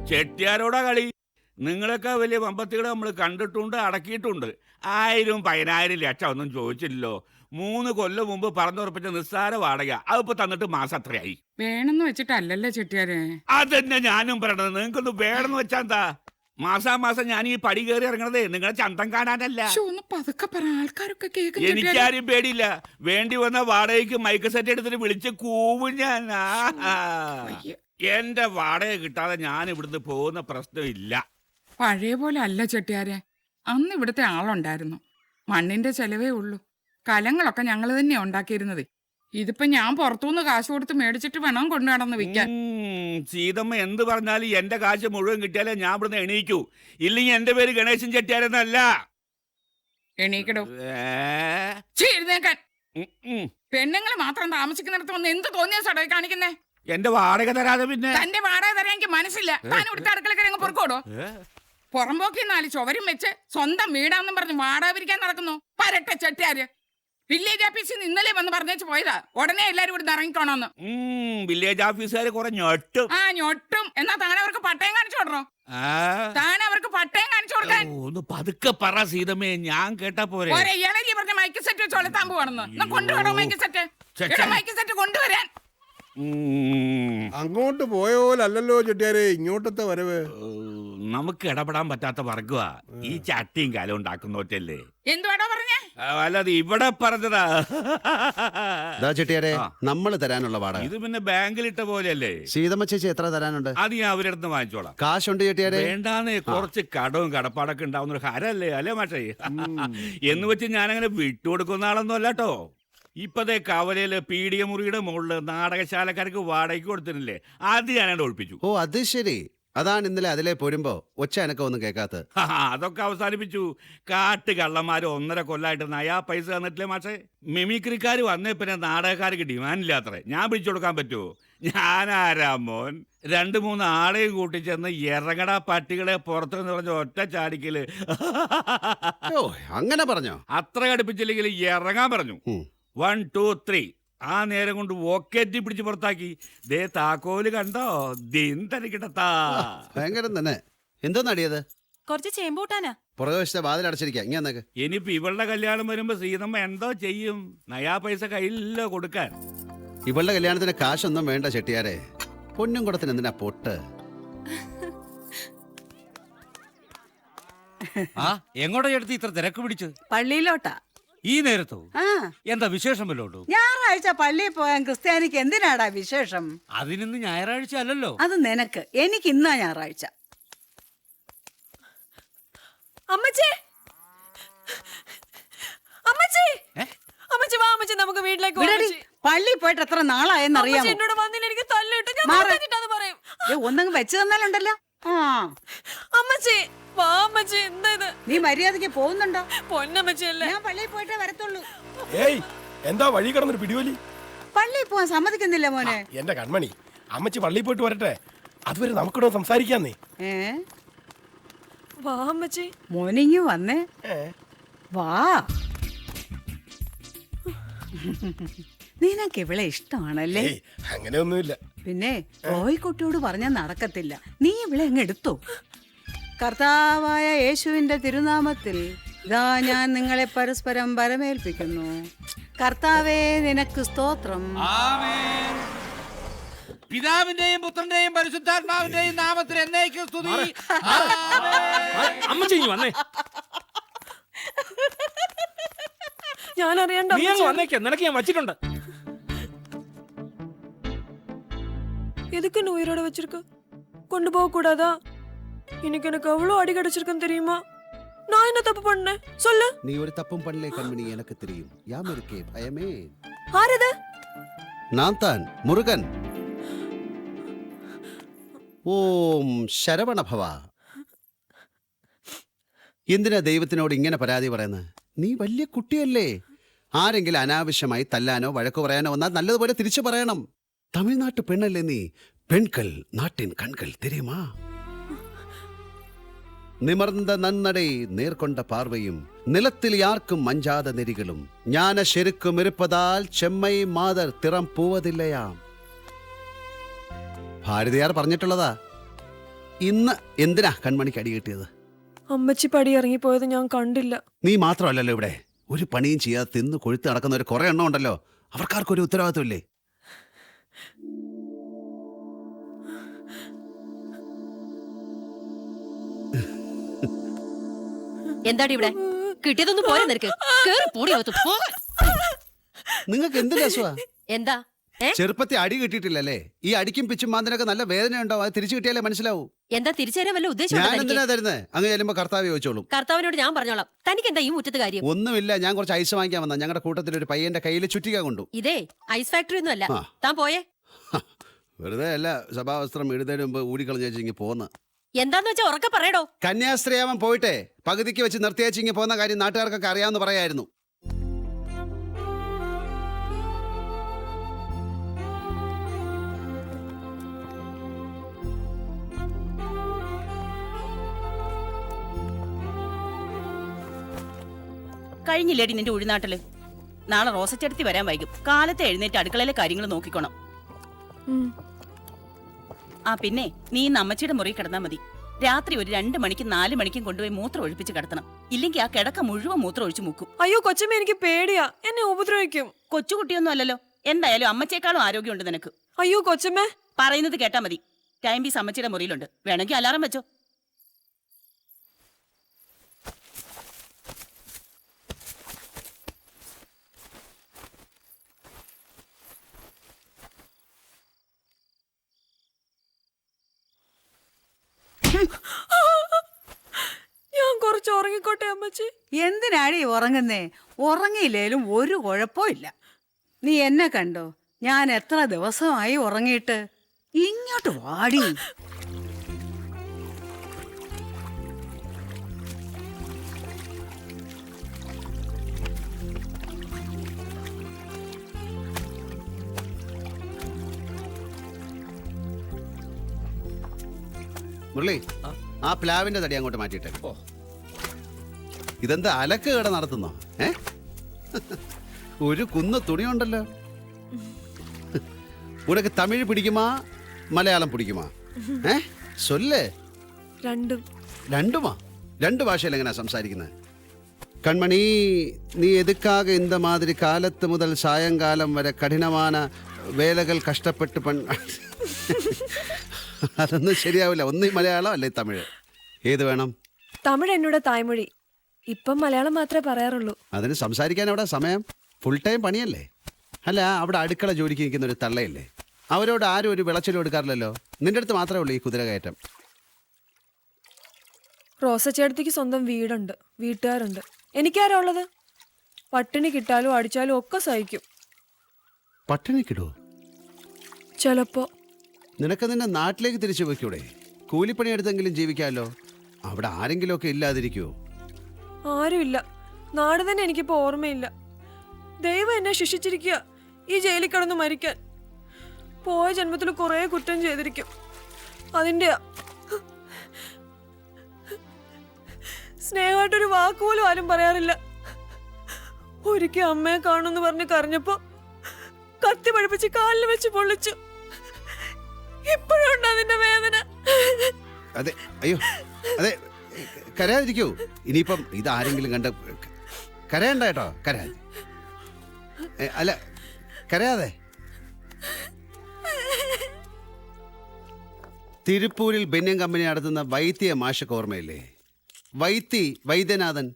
ചെട്ടിയാരോടാ കളി. നിങ്ങളൊക്കെ വലിയ വമ്പത്തികളെ നമ്മൾ കണ്ടിട്ടുണ്ട്, അടക്കിയിട്ടുണ്ട്. 1000, 10,000 ലക്ഷം ഒന്നും ചോദിച്ചില്ലല്ലോ. 3 കൊല്ലം മുമ്പ് പറഞ്ഞുറപ്പിച്ച നിസ്സാര വാടക അതിപ്പോ തന്നിട്ട് മാസം അത്രയായി. വേണമെന്ന് വെച്ചിട്ടല്ലല്ലോ ചെട്ടിയാരെ. അതന്നെ ഞാനും പറയണത്. നിങ്ങൾക്കൊന്ന് വേണമെന്ന് വെച്ചാ എന്താ? മാസാമാസം ഞാൻ ഈ പടി കയറി ഇറങ്ങണതേ നിങ്ങളെ ചന്തം കാണാനല്ല. പതുക്കെ പറ, ആൾക്കാരൊക്കെ കേൾക്കും. എനിക്കാരും പേടിയില്ല. വേണ്ടി വന്ന വാടകയ്ക്ക് മൈക്ക് സെറ്റ് എടുത്തിട്ട് വിളിച്ച് കൂവും ഞാൻ. എന്റെ വാടക കിട്ടാതെ ഞാൻ ഇവിടുന്ന് പോകുന്ന പ്രശ്നമില്ല. പഴയ പോലെ അല്ല ചെട്ടിയാരെ. അന്ന് ഇവിടുത്തെ ആളുണ്ടായിരുന്നു. മണ്ണിന്റെ ചെലവേ ഉള്ളൂ. കലങ്ങളൊക്കെ ഞങ്ങൾ തന്നെ ഉണ്ടാക്കിയിരുന്നത്. ഇതിപ്പോ ഞാൻ പുറത്തുനിന്ന് കാശ് കൊടുത്ത് മേടിച്ചിട്ട് വേണം കൊണ്ടു നടന്ന് വിൽക്കാൻ. സീതമ്മ എന്ത് പറഞ്ഞാലും എന്റെ കാശ് മുഴുവൻ കിട്ടിയാലേ ഞാൻ ഇവിടുന്ന് എണീക്കൂ. ഇല്ലെങ്കിൽ എന്റെ പേര് ഗണേശൻ ചെട്ടിയാരെന്നല്ല. എണീക്കടോ. എഴുന്നേക്കാൻ. പെണ്ണുങ്ങൾ മാത്രം താമസിക്കുന്നിടത്ത് വന്ന് എന്ത് തോന്നിയ സടയിൽ കാണിക്കുന്നേ? എന്റെ വാടക തരാതെ പിന്നെ? തന്റെ വാടക തരാൻ എനിക്ക് മനസ്സില്ല. താൻ ഇവിടുത്തെ അടുക്കള പൊറുക്കോടോ. പുറമ്പോക്കി 4 ചുവരും വെച്ച് സ്വന്തം വീടാന്നും പറഞ്ഞ് വാടക പിരിക്കാൻ നടക്കുന്നു. പരട്ടെ ചെട്ടിയാര്. വില്ലേജ് ഓഫീസിൽ നിന്ന് ഇന്നലെ വന്ന് പറഞ്ഞേച്ച് പോയതാ. ഉടനെ എല്ലാരും ഇവിടെ ഇറങ്ങിക്കോണോന്ന്. വില്ലേജ് ഓഫീസുകാര് കുറെ ഞൊട്ടും. ഞൊട്ടും. എന്നാ താൻ അവർക്ക് പട്ടയം കാണിച്ചു കൊടുക്കണോ? താൻ അവർക്ക് പട്ടയം കാണിച്ചു കൊടുക്കാൻ. ഒന്ന് പതുക്കെ പറ സീതമ്മേ, ഞാൻ കേട്ടാ പോരെ. ഇളകി പറഞ്ഞ മൈക്ക് സെറ്റ് വെച്ച് ഒലത്താൻ പോവാണെന്ന്. കൊണ്ടുവരോ മൈക്ക് സെറ്റ്? മൈക്ക് സെറ്റ് കൊണ്ടുവരാൻ. അങ്ങോട്ട് പോയോലല്ലോ ചെട്ടിയാരെ ഇങ്ങോട്ടത്തെ വരവ്. നമുക്ക് ഇടപെടാൻ പറ്റാത്ത വർഗമാ ഈ ചട്ടിയും കാലം ഉണ്ടാക്കുന്നോറ്റല്ലേ. എന്തുവാടോ പറഞ്ഞേ? അല്ലാതെ ഇവിടെ പറഞ്ഞതാ. ചെട്ടിയാരെ നമ്മള് തരാനുള്ള വാടക ഇത് പിന്നെ ബാങ്കിലിട്ട പോലെയല്ലേ. സീതമ്മ ചേച്ചി എത്ര തരാനുണ്ട്? അത് ഞാൻ അവരടുത്ത് വാങ്ങിച്ചോളാം. കാശുണ്ട് ചെട്ടിയാരെ? വേണ്ടാന്ന്. കുറച്ച് കടവും കടപ്പാടൊക്കെ ഉണ്ടാവുന്ന ഒരു ഹരല്ലേ അല്ലേ മാഷേ? എന്ന് വെച്ച് ഞാനങ്ങനെ വിട്ടുകൊടുക്കുന്ന ആളൊന്നും അല്ലാട്ടോ. ഇപ്പതേ കവലയില് പീഡിയ മുറിയുടെ മുകളില് നാടകശാലക്കാർക്ക് വാടകയ്ക്ക് കൊടുത്തിട്ടില്ലേ, അത് ഞാനവിടെ ഒഴിപ്പിച്ചു. ഓ അത് ശരി. അതാണ് ഇന്നലെ അതിലെ പോരുമ്പോ ഒച്ച എനക്ക് ഒന്നും കേൾക്കാത്ത. അതൊക്കെ അവസാനിപ്പിച്ചു. കാട്ട് കള്ളന്മാര് 1.5 കൊല്ലായിട്ട് നയാ പൈസ തന്നിട്ടില്ലേ മാഷേ. മിമിക്രിക്കാർ വന്നേ പിന്നെ നാടകക്കാർക്ക് ഡിമാൻഡില്ലാത്രേ. ഞാൻ പിടിച്ചു കൊടുക്കാൻ പറ്റുമോ? ഞാനാരാ മോൻ? 2-3 ആളെയും കൂട്ടിച്ചെന്ന് ഇറങ്ങടാ പട്ടികളെ പുറത്തെന്ന് പറഞ്ഞ ഒറ്റ ചാടിക്കല്. അങ്ങനെ പറഞ്ഞോ? അത്ര കടുപ്പിച്ചില്ലെങ്കിൽ ഇറങ്ങാൻ പറഞ്ഞു. 1, 2, 3 ആ നേരം കൊണ്ട് ഓക്കേറ്റി പിടിച്ച് പുറത്താക്കി. ദേ താക്കോല് കണ്ടോ? ദിന്തരിക്കട്ടാ. ഭയങ്കരം തന്നെ. എന്തോന്ന് അടിയത്? കുറച്ച് ചേമ്പൂട്ടാനാ. പുറകുവശത്തെ വാതിൽ അടച്ചിരിക്കാം. ഇങ്ങനെ ഇനിയിപ്പോ ഇവളുടെ കല്യാണം വരുമ്പോ സീതമ്മ എന്തോ ചെയ്യും? നയാ പൈസ കയ്യിലല്ലോ കൊടുക്കാൻ. ഇവളുടെ കല്യാണത്തിന് കാശൊന്നും വേണ്ട ചെട്ടിയാരെ. പൊന്നും കുടത്തിന് എന്തിനാ പൊട്ട്? എങ്ങോട്ടാ എടുത്ത് ഇത്ര തിരക്ക് പിടിച്ച്? പള്ളിയിലോട്ടാ. ഈ നേരത്തോ? എന്താ വിശേഷം വല്ലോണ്ടോ? ഞായറാഴ്ച പള്ളിയിൽ പോയാൻ ക്രിസ്ത്യാനിക്ക് എന്തിനാടാ വിശേഷം? അതിനിന്ന് ഞായറാഴ്ച അല്ലല്ലോ. അത് നിനക്ക്. എനിക്ക് ഇന്നാ ഞായറാഴ്ച. അമ്മച്ചി, അമ്മച്ചി, അമ്മച്ചി വാ അമ്മച്ചി, നമുക്ക് വീട്ടിലേക്ക് പോകാം. പള്ളിയിൽ പോയിട്ട് എത്ര നാളായെന്നറിയാമോ? എന്നോട് വന്നില്ല, എനിക്ക് തല്ലിട്ട് ഞാൻ പറയും. ഒന്നങ്ങ് വെച്ച് തന്നാലുണ്ടല്ലോ. അമ്മച്ചി വാ അമ്മച്ചി. എന്താ ഇത്? നീ മര്യാദക്ക് പോകുന്നുണ്ടോ? പൊന്നമ്മച്ചിയല്ലേ. ഞാൻ പള്ളിയിൽ പോയിട്ടേ വരത്തുള്ളൂ. ഏയ് എന്താ വഴി കിടന്നൊരു പിടിവലി? പള്ളിയിൽ പോവാൻ സമ്മതിക്കുന്നില്ല മോനെ. എന്റെ കൺമണി, അമ്മച്ചി പള്ളിയിൽ പോയിട്ട് വരട്ടെ. അതുവരെ നമുക്കിവിടെ സംസാരിക്കാന്നേ. വാ അമ്മച്ചി. മോനിങ്ങു വന്നേ. വാ. നിനക്ക് ഇവളെ ഇഷ്ടമാണല്ലേ? അങ്ങനെയൊന്നുമില്ല. പിന്നെ റോയ്ക്കുട്ടിയോട് പറഞ്ഞാൽ നടക്കത്തില്ല. നീ ഇവളെ അങ്ങ് എടുത്തോ. കർത്താവായ യേശുവിന്റെ തിരുനാമത്തിൽ ഇതാ ഞാൻ നിങ്ങളെ പരസ്പരം വരമേൽപ്പിക്കുന്നു. കർത്താവേ നിനക്ക് സ്തോത്രം. പിതാവിന്റെയും പുത്രന്റെയും പരിശുദ്ധാത്മാവിന്റെയും നാമത്തിൽ എന്നേക്കും സ്തുതി. അമ്മച്ചി വന്നേ. ഞാൻ അറിയണ്ട. നിനക്ക് ഞാൻ വച്ചിട്ടുണ്ട്. எதுக்கு நீ உயிரோட வச்சிருக்க? கொண்டு போக கூடாதா? இன்னைக்கு எனக்கு அவ்வளவு அடி கிடைச்சிருக்குன்னு தெரியுமா? நான் என்ன தப்பு பண்ணேன் சொல்லு. நீ ஒரு தப்பும் பண்ணல கண்மணி, எனக்கு தெரியும். யாம் இருக்கே பயமே. ஆறுது? நான் தான் முருகன். ஓம் ശരവണ ഭവ. എന്തിനാ ദൈവത്തിനോട് ഇങ്ങനെ പരാതി പറയുന്നത്? നീ വലിയ കുട്ടിയല്ലേ. ആരെങ്കിലും അനാവശ്യമായി തല്ലാനോ വഴക്കു പറയാനോ വന്നാൽ നല്ലതുപോലെ തിരിച്ചു പറയണം. തമിഴ്നാട്ടു പെണ്ണല്ലേ നീ. പെൺകൾ നാട്ടിൻ കൺകൾ തെരിയുമാ. നിമർന്ന നന്നടை നേർക്കൊണ്ട പാർവയും നിലത്തിൽ യാർക്കും മഞ്ചാത നെരികളും ஞான ശെരുക്കും ഇരുപ്പതാൽ ചെമ്മൈ മാതർ തിറം പൂവതില്ലയാം. ഭാരതിയാർ പറഞ്ഞിട്ടുള്ളതാ. ഇന്ന് എന്തിനാ കൺമണിക്ക് അടി കിട്ടിയത്? അമ്മച്ചി പടി ഇറങ്ങിപ്പോയത് ഞാൻ കണ്ടില്ല. നീ മാത്രമല്ലല്ലോ ഇവിടെ ഒരു പണിയും ചെയ്യാതെ തിന്ന് കൊഴുത്ത് നടക്കുന്നവർ കുറെ എണ്ണം ഉണ്ടല്ലോ. അവർക്കാർക്കൊരു ഉത്തരവാദിത്വമില്ലേ? എന്താടി ഇവിടെ കിട്ടിയതൊന്നും പോരെ നിനക്ക്? കേറി പോടി അകത്ത്, പോ. നിങ്ങൾക്ക് എന്ത് രസമാ? എന്താ ചെറുപ്പത്തിൽ അടി കിട്ടിയിട്ടില്ലല്ലേ? ഈ അടിക്കും പിച്ചും മാന്തിനൊക്കെ നല്ല വേദന ഉണ്ടാവും. അത് തിരിച്ചു കിട്ടിയാലേ മനസ്സിലാവൂ. എന്താ തിരിച്ചു തരാൻ വല്ല ഉദ്ദേശം ഞാൻ എന്തിനാ തരുന്നത്? അങ്ങ് ചെല്ലുമ്പോ കർത്താവ് ചോദിച്ചോളും. കർത്താവിനോട് ഞാൻ പറഞ്ഞോളാം. തനിക്ക് എന്താ ഈ മുറ്റത്ത് കാര്യം? ഒന്നുമില്ല, ഞാൻ കുറച്ച് ഐസ് വാങ്ങിക്കാൻ വന്ന. ഞങ്ങളുടെ കൂട്ടത്തിൽ ഒരു പയ്യന്റെ കയ്യിൽ ചുറ്റിക കൊണ്ടു. ഇതേ ഐസ് ഫാക്ടറി ഒന്നും അല്ല. ആ. താൻ പോയേ. വെറുതെ അല്ല, സഭാവസ്ത്രം ഇടുന്നതിന് മുമ്പ് ഊടിക്കളഞ്ഞിങ്ങി പോന്ന്. എന്താന്ന് വെച്ചാ ഉറക്കെ പറയടോ. കന്യാസ്ത്രീയാവൻ പോയിട്ടെ പകുതിക്ക് വെച്ച് നിർത്തിയേച്ചിങ്ങി പോകുന്ന കാര്യം നാട്ടുകാർക്കൊക്കെ അറിയാമെന്ന് പറയായിരുന്നു. കഴിഞ്ഞില്ലേടി നിന്റെ ഉഴുനാട്ടില്? നാളെ റോസച്ചെടുത്തി വരാൻ വൈകും. കാലത്ത് എഴുന്നേറ്റ് അടുക്കളയിലെ കാര്യങ്ങൾ നോക്കിക്കോണം. ആ പിന്നെ നീ ഇന്ന് അമ്മച്ചിയുടെ മുറി കിടന്നാ മതി. രാത്രി ഒരു 2 മണിക്കും 4 മണിക്കും കൊണ്ടുപോയി മൂത്രം ഒഴിപ്പിച്ച് കിടത്തണം. ഇല്ലെങ്കിൽ ആ കിടക്ക മുഴുവൻ മൂത്രം ഒഴിച്ചു മുക്കും. അയ്യോ കൊച്ചമ്മ, എനിക്ക് പേടിയാ. എന്നെ ഉപദ്രവിക്കും. കൊച്ചുകുട്ടിയൊന്നും അല്ലല്ലോ. എന്തായാലും അമ്മച്ചേക്കാളും ആരോഗ്യമുണ്ട് നിനക്ക്. അയ്യോ കൊച്ചമ്മ, പറയുന്നത് കേട്ടാ മതി. ടൈം പീസ് അമ്മച്ചിയുടെ മുറിയിലുണ്ട്. വേണമെങ്കിൽ അലാറം വെച്ചോ. ഞാൻ കുറച്ച് ഉറങ്ങിക്കോട്ടെ അമ്മച്ചി. എന്തിനാടി ഉറങ്ങുന്നേ? ഉറങ്ങിയില്ലേലും ഒരു കുഴപ്പമില്ല. നീ എന്നെ കണ്ടോ? ഞാൻ എത്ര ദിവസമായി ഉറങ്ങിയിട്ട്. ഇങ്ങോട്ട് വാടി. മുരളി, ആ പ്ലാവിന്റെ തടി അങ്ങോട്ട് മാറ്റിയിട്ടെ. ഇതെന്താ അലക്ക് കട നടത്തുന്നോ? ഒരു കുന്ന തുണിയുണ്ടല്ലോ. ഉനക്ക് തമിഴ് പിടിക്കുമാ മലയാളം പിടിക്കുമാ? സൊല്ലേ. രണ്ടുമാ? 2 ഭാഷയിൽ എങ്ങനെയാ സംസാരിക്കുന്നത്? കൺമണി, നീ എതുക്കാക இந்த மாதிரி കാലത്ത് മുതൽ സായങ്കാലം വരെ കഠിനமான വേലകൾ കഷ്ടപ്പെട്ട് അതൊന്നും ശരിയാവില്ല. ഒന്നീ മലയാളം അല്ലെ തമിഴ്, ഏത് വേണം? തമിഴ് എന്നോട് തായ്മൊഴി. ഇപ്പം മലയാളം മാത്രമേ പറയാറുള്ളൂ. അതിന് സംസാരിക്കാൻ അവിടെ സമയം? ഫുൾ ടൈം പണിയല്ലേ? അല്ല, അവിടെ അടുക്കള ജോലിക്ക് നിൽക്കുന്ന ഒരു തള്ളയില്ലേ? അവരോട് ആരും ഒരു വിളച്ചിലും എടുക്കാറില്ലല്ലോ. നിന്റെ അടുത്ത് മാത്രമേ ഉള്ളൂ ഈ കുതിര കയറ്റം. റോസച്ചേട്ടത്തിക്ക് സ്വന്തം വീടുണ്ട്, വീട്ടുകാരുണ്ട്. എനിക്കാരാ ഉള്ളത്? പട്ടിണി കിട്ടാലും അടിച്ചാലും ഒക്കെ സഹിക്കും. പട്ടിണി കിടോ? ചിലപ്പോ. നിനക്ക് നിന്നെ നാട്ടിലേക്ക് തിരിച്ചു വെക്കൂടെ? കൂലിപ്പണി എടുത്തെങ്കിലും ജീവിക്കാമല്ലോ. അവിടെ ആരെങ്കിലും ഒക്കെ ഇല്ലാതിരിക്കുവോ? ആരുമില്ല. നാട് തന്നെ എനിക്കിപ്പോ ഓർമ്മയില്ല. ദൈവം എന്നെ ശിക്ഷിച്ചിരിക്കുക ഈ ജയിലിൽ കിടന്ന് മരിക്കാൻ. പോയ ജന്മത്തിൽ കുറെ കുറ്റം ചെയ്തിരിക്കും. അതിന്റെ സ്നേഹമായിട്ടൊരു വാക്കുപോലും ആരും പറയാറില്ല. ഒരിക്കൽ അമ്മയെ കാണുമെന്ന് പറഞ്ഞ് കരഞ്ഞപ്പോ കത്തി പഠിപ്പിച്ച് കാലിൽ വെച്ച് പൊള്ളിച്ചു. ഇപ്പോഴുണ്ട് അതിന്റെ വേദന. അതെ, അയ്യോ, അതെ, കരയാതിരിക്കൂ. ഇനിയിപ്പം ഇതാരെങ്കിലും കണ്ട് കരയണ്ട കേട്ടോ. അല്ല, കരയാതെ. തിരുപ്പൂരിൽ ബെന്യം കമ്പനി നടത്തുന്ന വൈദ്യ മാഷക്ക് ഓർമ്മയില്ലേ? വൈദ്യനാഥൻ.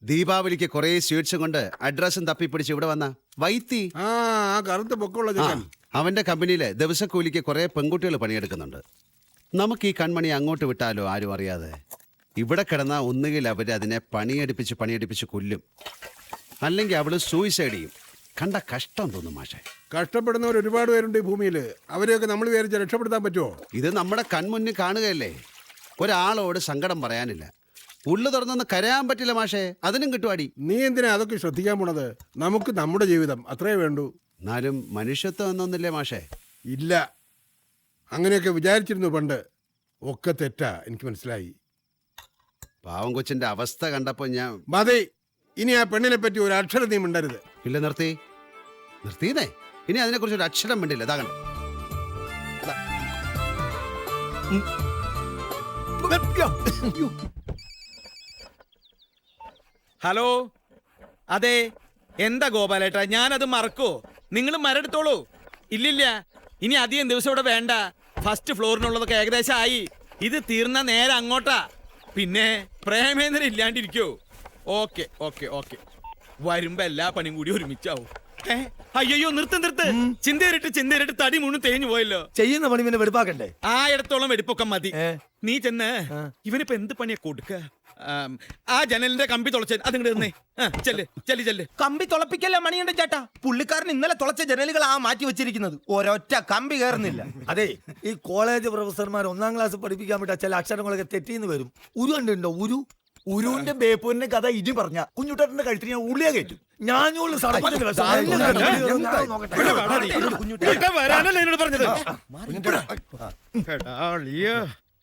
ദീപാവലിക്ക് കുറെ സ്വീറ്റ്സും കൊണ്ട് അഡ്രസ്സും തപ്പിപ്പിടിച്ച് ഇവിടെ വന്ന വൈത്തി. അവന്റെ കമ്പനിയില് ദിവസക്കൂലിക്ക് കുറെ പെൺകുട്ടികൾ പണിയെടുക്കുന്നുണ്ട്. നമുക്ക് ഈ കൺമണി അങ്ങോട്ട് വിട്ടാലോ? ആരും അറിയാതെ. ഇവിടെ കിടന്ന ഒന്നുകിൽ അവര് അതിനെ പണിയടിപ്പിച്ച് കൊല്ലും, അല്ലെങ്കിൽ അവള് സൂയിസൈഡ് ചെയ്യും. കണ്ട കഷ്ടം തോന്നും മാഷെ. കഷ്ടപ്പെടുന്നവർ ഒരുപാട് പേരുണ്ട് ഈ ഭൂമിയിൽ. അവരെയൊക്കെ നമ്മൾ വിചാരിച്ച് രക്ഷപ്പെടുത്താൻ പറ്റുമോ? ഇത് നമ്മുടെ കൺമുന്നിൽ കാണുകയല്ലേ. ഒരാളോട് സങ്കടം പറയാനില്ല. ഉള്ളു തുറന്നൊന്ന് കരയാൻ പറ്റില്ല മാഷെ. അതിനും കിട്ടുവാടി. നീ എന്തിനാ അതൊക്കെ ശ്രദ്ധിക്കാൻ പോണത്? നമുക്ക് നമ്മുടെ ജീവിതം അത്രേ വേണ്ടൂ. എന്നാലും മനുഷ്യത്വം എന്നൊന്നില്ലേ മാഷെ? ഇല്ല, അങ്ങനെയൊക്കെ വിചാരിച്ചിരുന്നു പണ്ട്. ഒക്കെ തെറ്റാ, എനിക്ക് മനസ്സിലായി. പാവം കൊച്ചിന്റെ അവസ്ഥ കണ്ടപ്പോ ഞാൻ മതി. ഇനി ആ പെണ്ണിനെ പറ്റി ഒരു അക്ഷരം നീ മിണ്ടരുത്. ഇല്ല, നിർത്തിയതേ. ഇനി അതിനെക്കുറിച്ച് ഒരു അക്ഷരം മിണ്ടില്ല. ഇതാ കണ്ടോ. ഹലോ അതെ എന്താ ഗോപാലേട്ടാ ഞാനത് മറക്കോ നിങ്ങൾ മരെടുത്തോളൂ ഇല്ലില്ല ഇനി അധികം ദിവസം ഇവിടെ വേണ്ട ഫസ്റ്റ് ഫ്ലോറിനുള്ളതൊക്കെ ഏകദേശം ആയി ഇത് തീർന്ന നേരെ അങ്ങോട്ടാ പിന്നെ പ്രേമേന്ദ്രൻ ഇല്ലാണ്ടിരിക്കോ ഓക്കെ ഓക്കെ ഓക്കെ വരുമ്പോ എല്ലാ പണിയും കൂടി ഒരുമിച്ചാവും അയ്യോ നിർത്ത് ചിന്തേറിട്ട് തടി മുഴുവൻ തേഞ്ഞു പോയല്ലോ ചെയ്യുന്ന പണി പിന്നെ വെടുപ്പാക്കണ്ടേ ആ ഇടത്തോളം വെടിപ്പൊക്കെ മതി നീ ചെന്ന് ഇവനിപ്പോ എന്ത് പണിയാ കൊടുക്ക ആ ജനലിന്റെ കമ്പി തുളച്ച അതിങ്ങോട്ട് ചെല്ല് കമ്പി തുളപ്പിക്കല്ല മണിയുണ്ട് ചേട്ടാ പുള്ളിക്കാരൻ ഇന്നലെ തുളച്ച ജനലുകൾ മാറ്റി വെച്ചിരിക്കുന്നത് ഒരൊറ്റ കമ്പി കയറുന്നില്ല അതെ ഈ കോളേജ് പ്രൊഫസർമാർ 1-ാം ക്ലാസ് പഠിപ്പിക്കാൻ വിട്ട ചില അക്ഷരങ്ങളൊക്കെ തെറ്റിന്ന് വരും ഉരു കണ്ടുണ്ടോ ഉരുവിന്റെ ബേപ്പൂരിന്റെ കഥ ഇനി പറഞ്ഞ കുഞ്ഞുട്ടേട്ടന്റെ കഴുത്തിന് ഞാൻ ഉള്ളിയാ കയറ്റും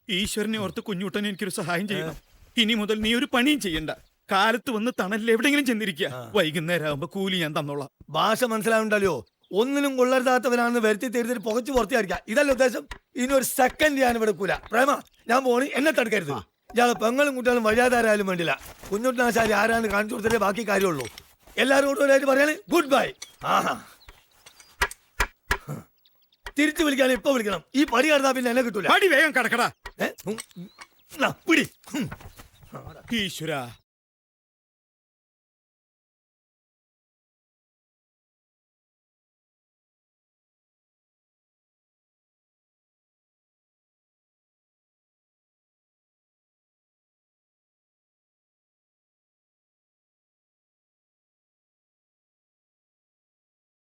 ഈശ്വരനെ ഓർത്ത് കുഞ്ഞുട്ടൻ എനിക്കൊരു സഹായം ചെയ്യണം ഇനി മുതൽ നീ ഒരു പണിയും ചെയ്യണ്ട കാലത്ത് വന്ന് തണലിൽ എവിടെയെങ്കിലും ചെന്നിരിക്കുക വൈകുന്നേരം ആകുമ്പോ കൂലി ഞാൻ തന്നോളാം ഭാഷ മനസ്സിലാവുണ്ടല്ലോ ഒന്നിനും കൊള്ളരുതാത്തവനാണെന്ന് വരുത്തി തീർത്തിട്ട് പുകച്ചു പുറത്തിയായിരിക്കാം ഇതല്ല ഉദ്ദേശം ഇനി ഒരു സെക്കൻഡ് ഞാൻ എടുക്കൂല പ്രേമ ഞാൻ പോണി എന്നെ തടുക്കരുത് ഇയാളെ പെങ്ങളും കുട്ടികളും വഴിയാതാരായാലും വേണ്ടില്ല കുഞ്ഞുട്ടനാശാരി ആരാന്ന് കാണിച്ചു കൊടുത്തിട്ടേ ബാക്കി കാര്യമുള്ളൂ എല്ലാവരും കൂടെ പറയാൻ ഗുഡ് ബൈ ആഹാ തിരിച്ചു വിളിക്കാൻ ഇപ്പൊ വിളിക്കണം ഈ പടി കടന്നാ പിന്നെ എന്നെ കിട്ടൂല പടി വേഗം കടക്കടാ പിടി ഈശ്വരാ